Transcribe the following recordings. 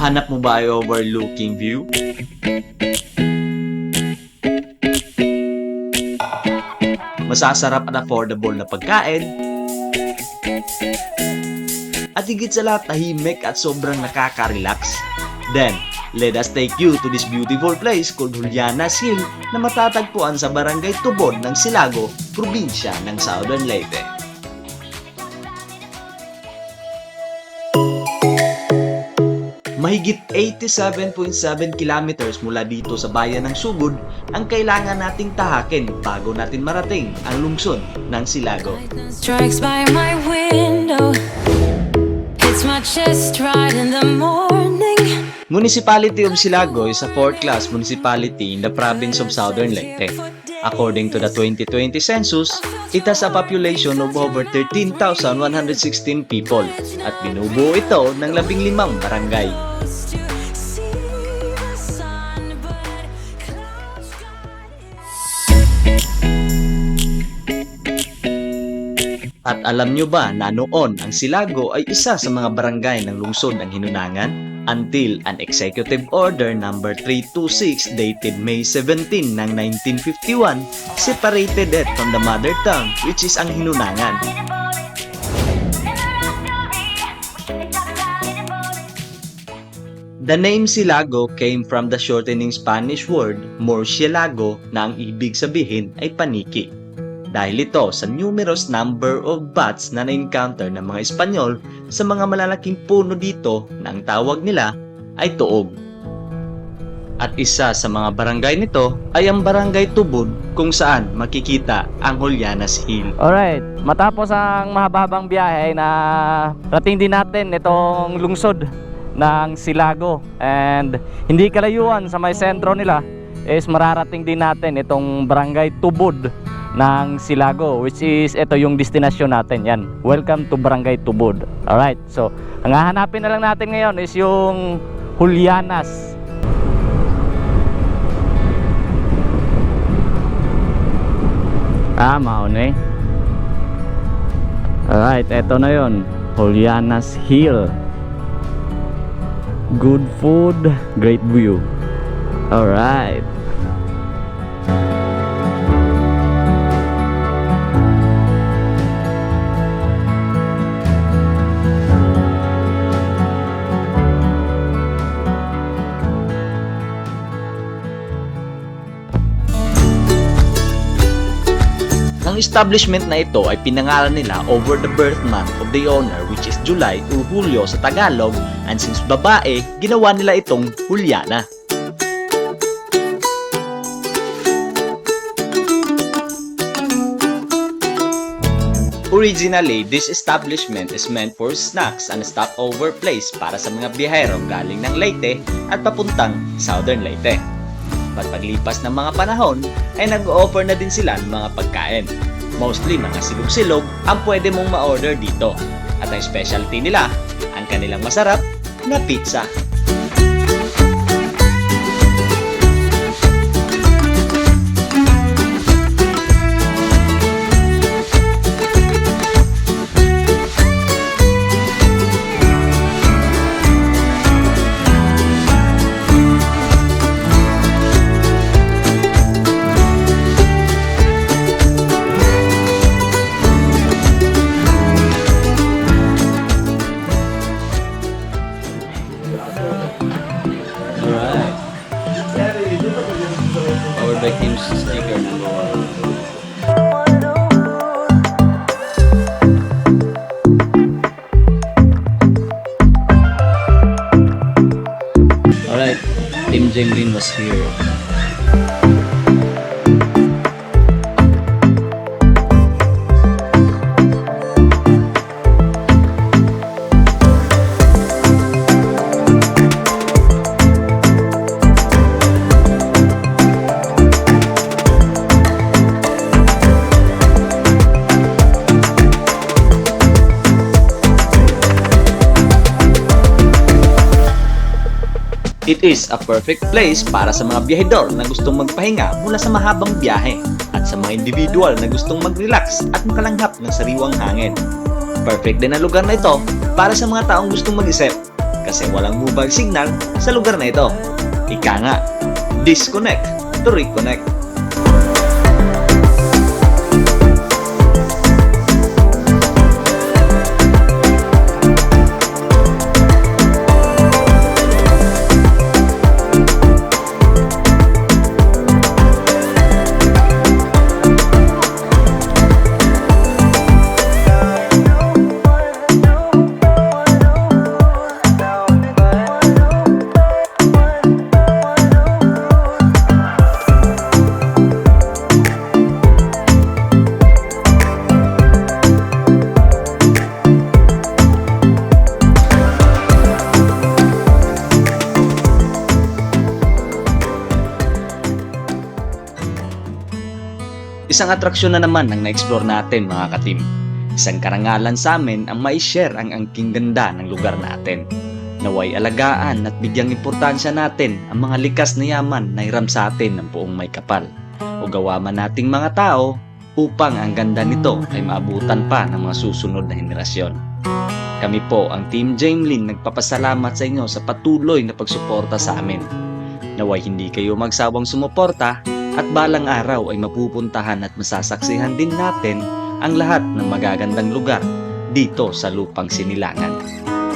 Hanap mo ba ay overlooking view? Masasarap at affordable na pagkain? At higit sa lahat, tahimik at sobrang nakaka-relax? Then, let us take you to this beautiful place called Julianas Hill na matatagpuan sa Barangay Tubod ng Silago, probinsya ng Southern Leyte. Mahigit 87.7 kilometers mula dito sa bayan ng Sugod ang kailangan nating tahakin bago natin marating ang lungsod ng Silago. Strikes by my window. It's my chest right in the morning. Municipality of Silago is a 4th class municipality in the province of Southern Leyte. According to the 2020 census, it has a population of over 13,116 people at binubuo ito ng 15 barangay. At alam nyo ba na noon ang Silago ay isa sa mga barangay ng lungsod ng Hinunangan until an Executive Order number 326 dated May 17 ng 1951 separated it from the mother tongue which is ang Hinunangan. The name Silago came from the shortening Spanish word Murcielago na ang ibig sabihin ay paniki. Dahil ito sa numerous number of bats na na-encounter ng mga Espanyol sa mga malalaking puno dito na ang tawag nila ay tuog. At isa sa mga barangay nito ay ang Barangay Tubod kung saan makikita ang Julianas Hill. Alright, matapos ang mahabang biyahe na rating din natin itong lungsod ng Silago and hindi kalayuan sa may sentro nila is mararating din natin itong Barangay Tubod ng Silago, which is ito yung destination natin. Yan, welcome to Barangay Tubod. Alright, so ang hahanapin na lang natin ngayon is yung Julianas. Maon eh. Alright, ito na yon, Julianas Hill. Good food, great view. Alright. Ang establishment na ito ay pinangalan nila over the birth month of the owner which is July or Julio sa Tagalog, and since babae, ginawa nila itong Juliana. Originally, this establishment is meant for snacks and stopover place para sa mga biyahero galing ng Leyte at papuntang Southern Leyte. At paglipas ng mga panahon ay nag-o-offer na din sila ng mga pagkain. Mostly mga silog-silog ang pwede mong ma-order dito. At ang specialty nila, ang kanilang masarap na pizza. Powered by Kim's sticker number 1. Alright, Team Jenglin was here. It is a perfect place para sa mga biyahedor na gustong magpahinga mula sa mahabang biyahe at sa mga individual na gustong mag-relax at makalanghap ng sariwang hangin. Perfect din ang lugar na ito para sa mga taong gustong mag-isip kasi walang mobile signal sa lugar na ito. Ika nga, disconnect to reconnect. Isang atraksyon na naman ang na-explore natin mga ka-team. Isang karangalan sa amin ang mai-share ang angking ganda ng lugar natin. Naway alagaan at bigyang importansya natin ang mga likas na yaman na hiram sa atin ng buong may kapal. O gawa man nating mga tao upang ang ganda nito ay maabutan pa ng mga susunod na henerasyon. Kami po ang Team Jamelin nagpapasalamat sa inyo sa patuloy na pagsuporta sa amin. Naway hindi kayo magsawang sumuporta at balang araw ay mapupuntahan at masasaksihan din natin ang lahat ng magagandang lugar dito sa lupang Sinilangan.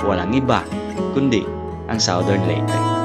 Walang iba kundi ang Southern Leyte.